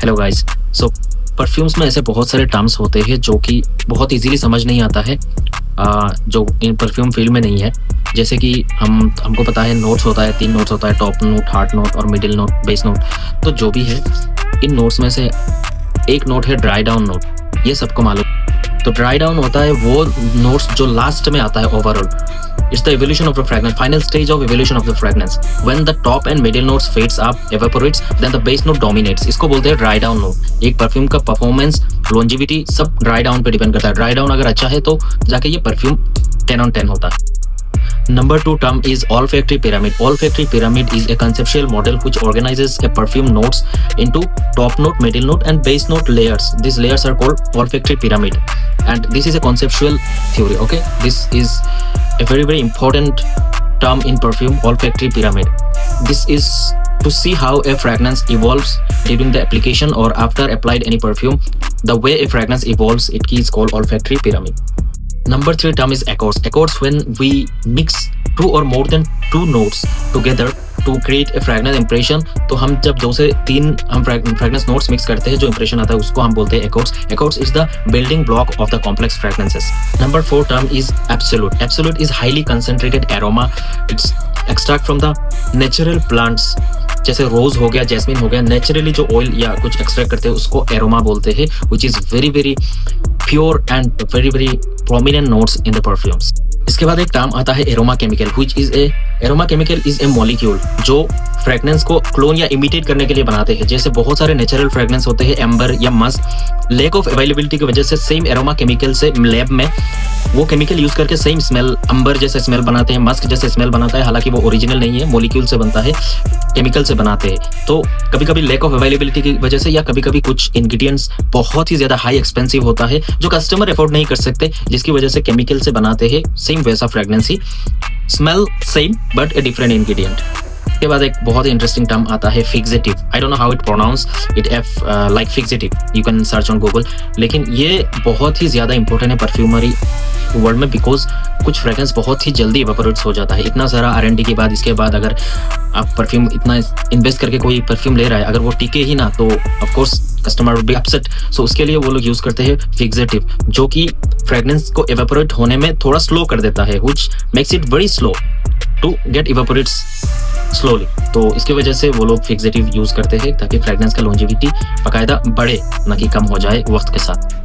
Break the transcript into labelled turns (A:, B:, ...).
A: Hello guys. सो perfumes में ऐसे बहुत सारे टर्म्स होते हैं जो कि बहुत इजीली समझ नहीं आता है, जो इन परफ्यूम फील्ड में नहीं है। जैसे कि हमको पता है नोट्स होता है, 3 नोट्स होता है, टॉप नोट, हार्ट नोट और मिडिल नोट, बेस नोट। तो जो भी है इन नोट्स में से एक नोट है ड्राई डाउन नोट, ये सबको मालूम। तो ड्राई डाउन होता है वो नोट्स जो लास्ट में आता है overall. It's the evolution of the fragrance, final stage of evolution of the fragrance. When the top and middle notes fades up, evaporates, then the base note dominates. इसको बोलते हैं ड्राई डाउन नोट। एक perfume का performance, longevity सब dry down पे depend करता है। Dry down अगर अच्छा है तो जाके ये परफ्यूम 10 on 10 होता है। Number 2 term is olfactory pyramid. Olfactory pyramid is a conceptual model which organizes a perfume notes into top note, middle note, and base note layers. These layers are called olfactory pyramid, and this is a conceptual theory. Okay, this is a very important term in perfume, olfactory pyramid. This is to see how a fragrance evolves during the application or after applied any perfume. The way a fragrance evolves, it is called olfactory pyramid. Number 3 term is accords. Accords when we mix 2 or more than 2 notes together to create a fragrance impression. तो हम जब 2 से 3 हम fragrance notes mix करते हैं, जो impression आता है उसको हम बोलते हैं accords. Accords is the building block of the complex fragrances. Number 4 term is absolute. Absolute is highly concentrated aroma. It's extract from the natural plants. जैसे रोज हो गया, जैस्मिन हो गया, नेचुरली जो ऑयल या कुछ एक्सट्रैक्ट करते हैं उसको एरोमा बोलते हैं, which is very pure and very prominent notes in the perfumes. इसके बाद एक टर्म आता है aroma chemical, which is a aroma chemical is a molecule जो फ्रेगनेंस को क्लोन या इमिटेट करने के लिए बनाते हैं। जैसे बहुत सारे नेचुरल फ्रेगनेंस होते हैं, एम्बर या मस्क, लैक ऑफ अवेलेबिलिटी की वजह से सेम एरोमा केमिकल से लैब में वो केमिकल यूज करके सेम स्मेल, अंबर जैसे स्मेल बनाते हैं, मस्क जैसे स्मेल बनाता है। हालांकि वो ओरिजिनल नहीं है, मॉलिक्यूल से बनता है, केमिकल से बनाते हैं। तो कभी कभी लैक ऑफ अवेलेबिलिटी की वजह से या कभी कभी कुछ इंग्रेडिएंट्स बहुत ही ज्यादा हाई एक्सपेंसिव होता है जो कस्टमर अफोर्ड नहीं कर सकते, जिसकी वजह से केमिकल से बनाते हैं सेम वैसा फ्रेगनेंस ही, smell same but a different ingredient. के बाद एक बहुत ही इंटरेस्टिंग टर्म आता है fixative. I don't know how it pronounce it, like fixative, you can search on Google. लेकिन ये बहुत ही ज्यादा इंपॉर्टेंट है परफ्यूमरी वर्ल्ड में, बिकॉज कुछ फ्रेग्रेंस बहुत ही जल्दी इवेपोरेट्स हो जाता है। इतना सारा R&D के बाद, इसके बाद अगर आप परफ्यूम इतना इन्वेस्ट करके कोई परफ्यूम ले रहा है, अगर वो टिके ही ना तो of course customer will be upset. So उसके लिए वो लोग यूज करते हैं फिक्सेटिव, जो कि फ्रेग्रेंस को इवेपोरेट होने में थोड़ा स्लो कर देता है, which makes it very slow to get evaporates slowly. तो इसकी वजह से वो लोग फिक्सेटिव यूज करते हैं ताकि फ्रेग्रेंस का लॉन्जिविटी बाकायदा बढ़े, ना कि कम हो जाए वक्त के साथ।